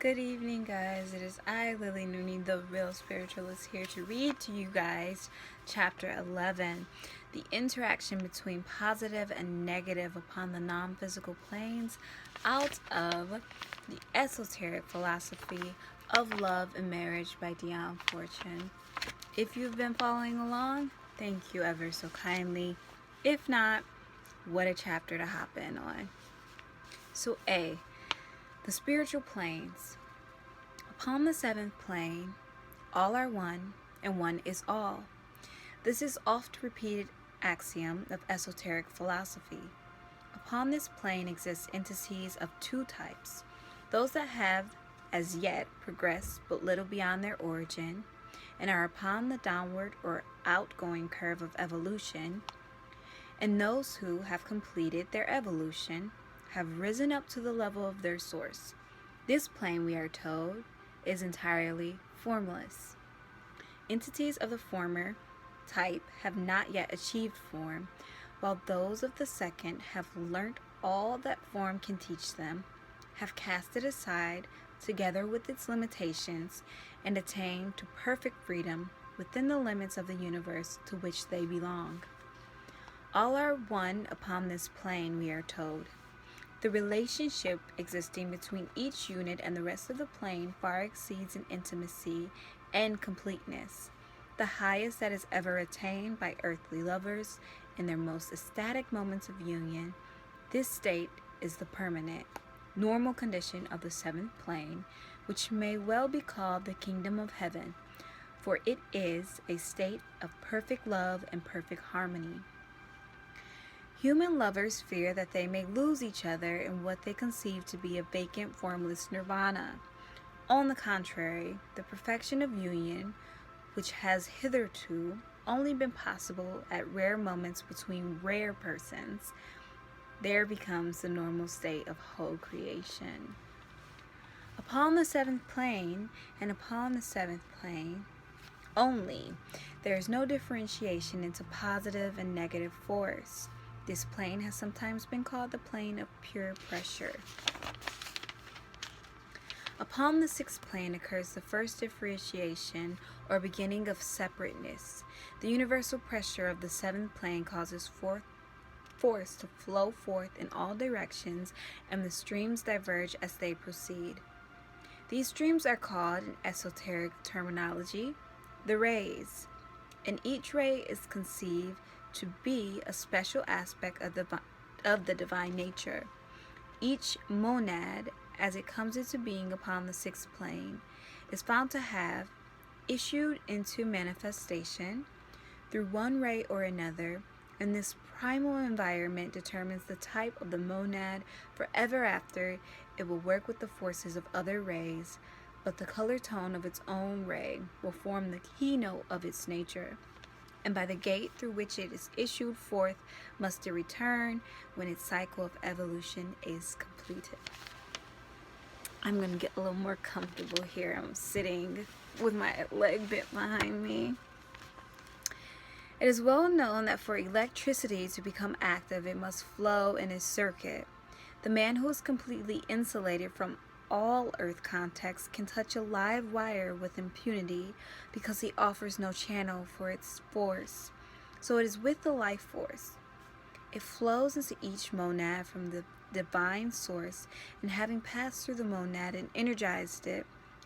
Good evening, guys. It is I, Lily Nooney, the real spiritualist, here to read to you guys chapter 11, the interaction between positive and negative upon the non-physical planes, out of the Esoteric Philosophy of Love and Marriage by Dion Fortune. If you've been following along, thank you ever so kindly. If not, what a chapter to hop in on. So A, the spiritual planes. Upon the seventh plane, all are one, and one is all. This is oft repeated axiom of esoteric philosophy. Upon this plane exist entities of two types: those that have as yet progressed but little beyond their origin, and are upon the downward or outgoing curve of evolution, and those who have completed their evolution, have risen up to the level of their source. This plane, we are told, is entirely formless. Entities of the former type have not yet achieved form, while those of the second have learnt all that form can teach them, have cast it aside together with its limitations, and attained to perfect freedom within the limits of the universe to which they belong. All are one upon this plane, we are told. The relationship existing between each unit and the rest of the plane far exceeds in intimacy and completeness the highest that is ever attained by earthly lovers in their most ecstatic moments of union. This state is the permanent, normal condition of the seventh plane, which may well be called the kingdom of heaven, for it is a state of perfect love and perfect harmony. Human lovers fear that they may lose each other in what they conceive to be a vacant, formless nirvana. On the contrary, the perfection of union, which has hitherto only been possible at rare moments between rare persons, there becomes the normal state of whole creation. Upon the seventh plane, and upon the seventh plane only, there is no differentiation into positive and negative force. This plane has sometimes been called the plane of pure pressure. Upon the sixth plane occurs the first differentiation or beginning of separateness. The universal pressure of the seventh plane causes force to flow forth in all directions, and the streams diverge as they proceed. These streams are called, in esoteric terminology, the rays, and each ray is conceived to be a special aspect of the divine nature. Each monad, as it comes into being upon the sixth plane, is found to have issued into manifestation through one ray or another, and this primal environment determines the type of the monad, for ever after it will work with the forces of other rays, but the color tone of its own ray will form the keynote of its nature, and by the gate through which it is issued forth must it return when its cycle of evolution is completed. I'm going to get a little more comfortable here. I'm sitting with my leg bent behind me. It is well known that for electricity to become active, it must flow in a circuit. The man who is completely insulated from all earth contacts can touch a live wire with impunity because he offers no channel for its force. So it is with the life force. It flows into each monad from the divine source, and having passed through the monad and energized it,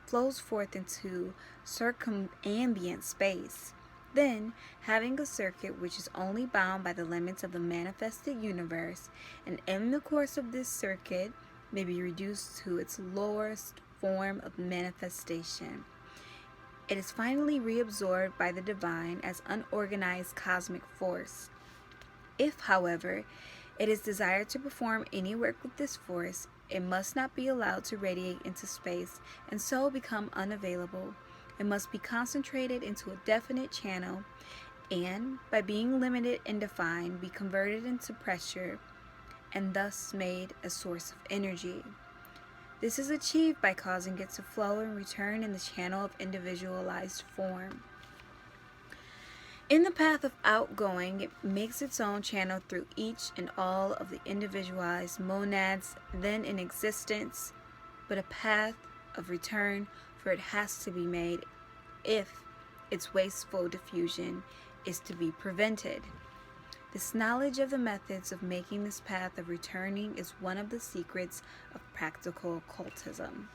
flows forth into circumambient space. Then, having a circuit which is only bound by the limits of the manifested universe, and in the course of this circuit may be reduced to its lowest form of manifestation, it is finally reabsorbed by the divine as unorganized cosmic force. If, however, it is desired to perform any work with this force, it must not be allowed to radiate into space and so become unavailable. It must be concentrated into a definite channel, and, by being limited and defined, be converted into pressure, and thus made a source of energy. This is achieved by causing it to flow and return in the channel of individualized form. In the path of outgoing, it makes its own channel through each and all of the individualized monads then in existence, but a path of return, for it has to be made if its wasteful diffusion is to be prevented. This knowledge of the methods of making this path of returning is one of the secrets of practical occultism.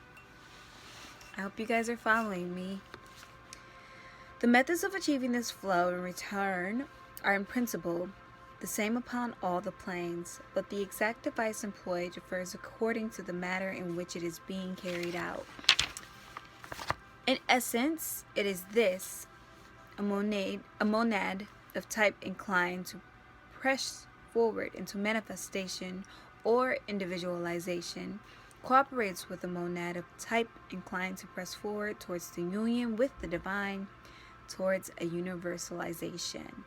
I hope you guys are following me. The methods of achieving this flow and return are in principle the same upon all the planes, but the exact device employed differs according to the matter in which it is being carried out. In essence, it is this, a monad of type inclined to press forward into manifestation or individualization, cooperates with a monad of type inclined to press forward towards the union with the divine, towards a universalization.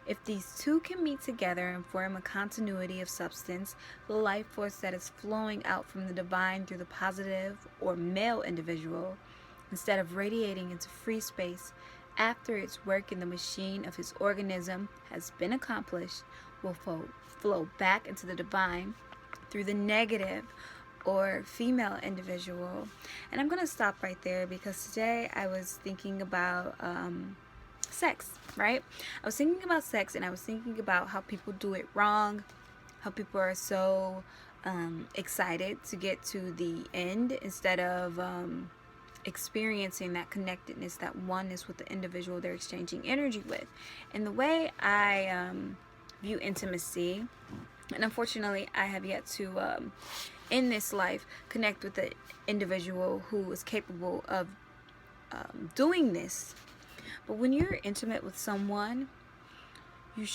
If these two can meet together and form a continuity of substance, the life force that is flowing out from the divine through the positive or male individual, instead of radiating into free space after its work in the machine of his organism has been accomplished, will flow back into the divine through the negative or female individual. And I'm going to stop right there because today I was thinking about sex, right? I was thinking about sex, and I was thinking about how people do it wrong, how people are so excited to get to the end instead of experiencing that connectedness, that oneness with the individual they're exchanging energy with. And the way I view intimacy, and unfortunately I have yet to in this life connect with the individual who is capable of doing this. But when you're intimate with someone, you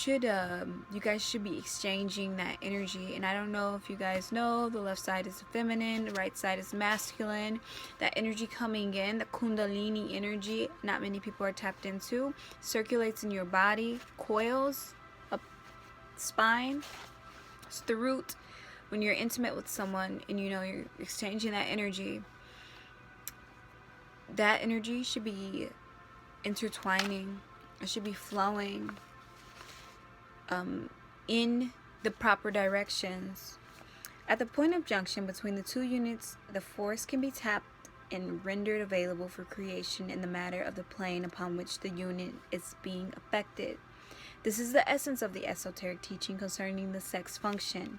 guys should be exchanging that energy. And I don't know if you guys know, the left side is feminine, the right side is masculine. That energy coming in, the kundalini energy, not many people are tapped into, circulates in your body, coils up spine, it's the root. When you're intimate with someone and you're exchanging that energy should be intertwining. It should be flowing in the proper directions. At the point of junction between the two units, the force can be tapped and rendered available for creation in the matter of the plane upon which the unit is being affected. This is the essence of the esoteric teaching concerning the sex function.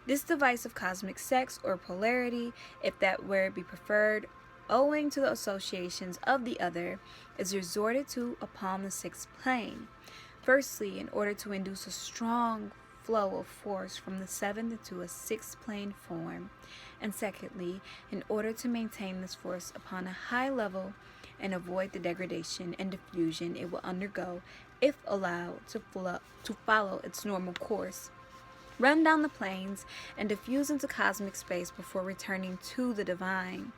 This device of cosmic sex, or polarity, if that word be preferred, owing to the associations of the other, is resorted to upon the sixth plane. Firstly, in order to induce a strong flow of force from the seventh into a sixth plane form, and secondly, in order to maintain this force upon a high level and avoid the degradation and diffusion it will undergo if allowed to follow its normal course, run down the planes, and diffuse into cosmic space before returning to the divine.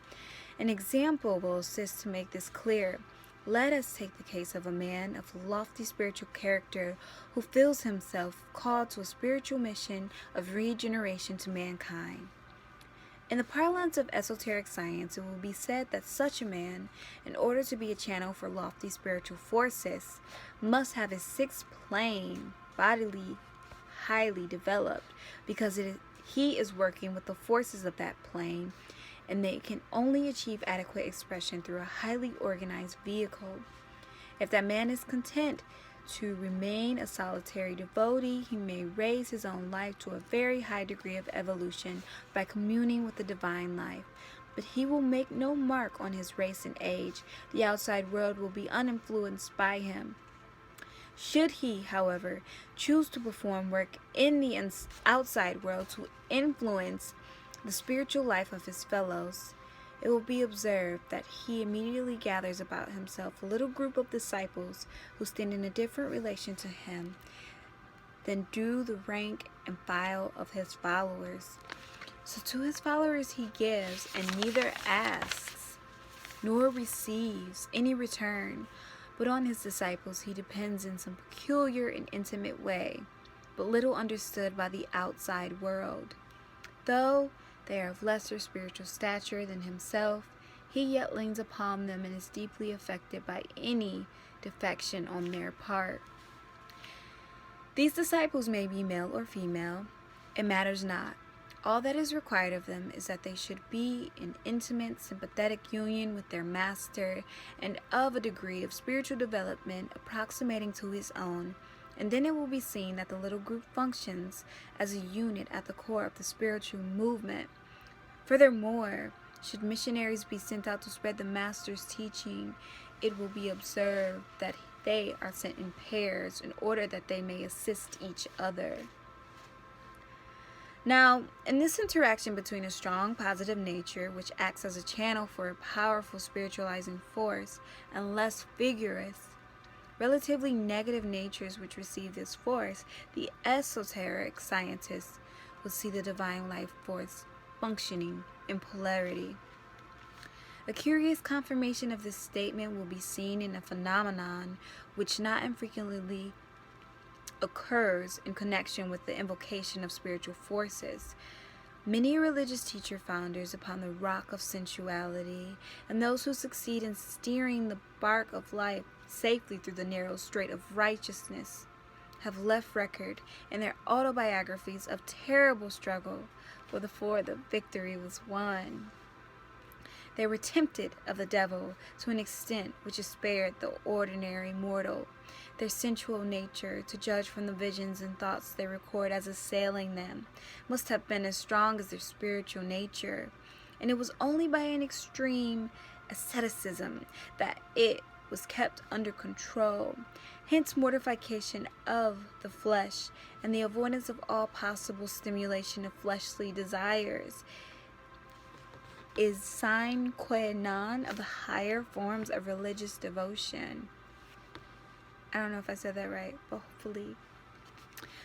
An example will assist to make this clear. Let us take the case of a man of lofty spiritual character who feels himself called to a spiritual mission of regeneration to mankind. In the parlance of esoteric science, it will be said that such a man, in order to be a channel for lofty spiritual forces, must have his sixth plane bodily highly developed, because he is working with the forces of that plane, and they can only achieve adequate expression through a highly organized vehicle. If that man is content to remain a solitary devotee, he may raise his own life to a very high degree of evolution by communing with the divine life, but he will make no mark on his race and age. The outside world will be uninfluenced by him. Should he, however, choose to perform work in the outside world to influence the spiritual life of his fellows, it will be observed that he immediately gathers about himself a little group of disciples who stand in a different relation to him than do the rank and file of his followers. So to his followers he gives, and neither asks nor receives any return, but on his disciples he depends in some peculiar and intimate way, but little understood by the outside world. Though they are of lesser spiritual stature than himself, he yet leans upon them and is deeply affected by any defection on their part. These disciples may be male or female, it matters not. All that is required of them is that they should be in intimate, sympathetic union with their master and of a degree of spiritual development approximating to his own, and then it will be seen that the little group functions as a unit at the core of the spiritual movement. Furthermore, should missionaries be sent out to spread the master's teaching, it will be observed that they are sent in pairs in order that they may assist each other. Now, in this interaction between a strong positive nature, which acts as a channel for a powerful spiritualizing force, and less vigorous, relatively negative natures which receive this force, the esoteric scientists will see the divine life force functioning in polarity. A curious confirmation of this statement will be seen in a phenomenon which not infrequently occurs in connection with the invocation of spiritual forces. Many religious teacher founders upon the rock of sensuality, and those who succeed in steering the bark of life safely through the narrow strait of righteousness, have left record in their autobiographies of terrible struggle before the victory was won. They were tempted of the devil to an extent which is spared the ordinary mortal. Their sensual nature, to judge from the visions and thoughts they record as assailing them, must have been as strong as their spiritual nature, and it was only by an extreme asceticism that it was kept under control. Hence, mortification of the flesh and the avoidance of all possible stimulation of fleshly desires is sine qua non of the higher forms of religious devotion. I don't know if I said that right, but hopefully.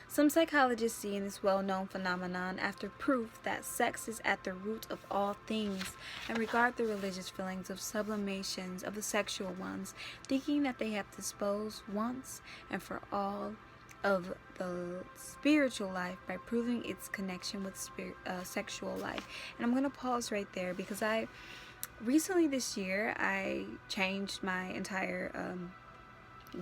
Some psychologists see in this well-known phenomenon after proof that sex is at the root of all things, and regard the religious feelings of sublimations of the sexual ones, thinking that they have disposed once and for all of the spiritual life by proving its connection with sexual life. And I'm going to pause right there because recently this year I changed my entire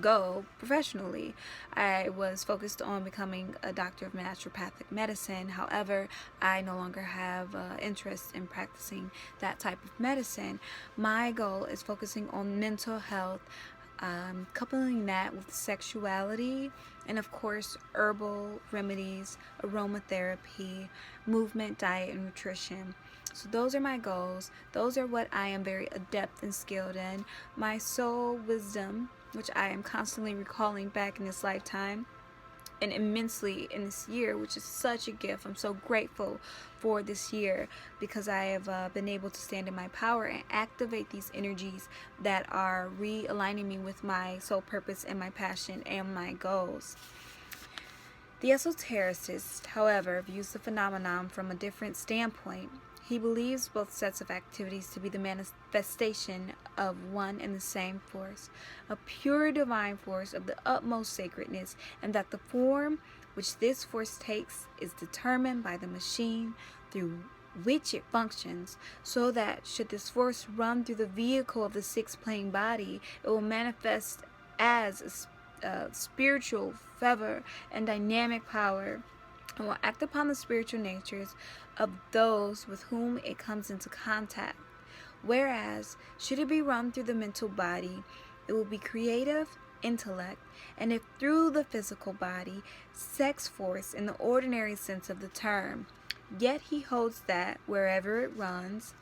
goal professionally. I was focused on becoming a doctor of naturopathic medicine. However, I no longer have interest in practicing that type of medicine. My goal is focusing on mental health, coupling that with sexuality, and of course herbal remedies, aromatherapy, movement, diet, and nutrition. So those are my goals. Those are what I am very adept and skilled in. My soul wisdom, which I am constantly recalling back in this lifetime and immensely in this year, which is such a gift. I'm so grateful for this year because I have been able to stand in my power and activate these energies that are realigning me with my soul purpose and my passion and my goals. The esotericist, however, views the phenomenon from a different standpoint. He believes both sets of activities to be the manifestation of one and the same force, a pure divine force of the utmost sacredness, and that the form which this force takes is determined by the machine through which it functions, so that should this force run through the vehicle of the six-plane body, it will manifest as a spiritual fervor and dynamic power, and will act upon the spiritual natures of those with whom it comes into contact. Whereas, should it be run through the mental body, it will be creative intellect, and if through the physical body, sex force in the ordinary sense of the term. Yet he holds that wherever it runs,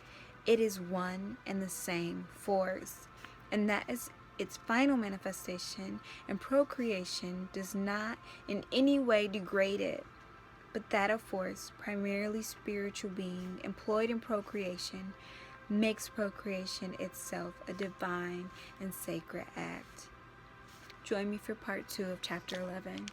it is one and the same force, and that is its final manifestation, and procreation does not in any way degrade it, but that a force, primarily spiritual being, employed in procreation, makes procreation itself a divine and sacred act. Join me for part 2 of chapter 11.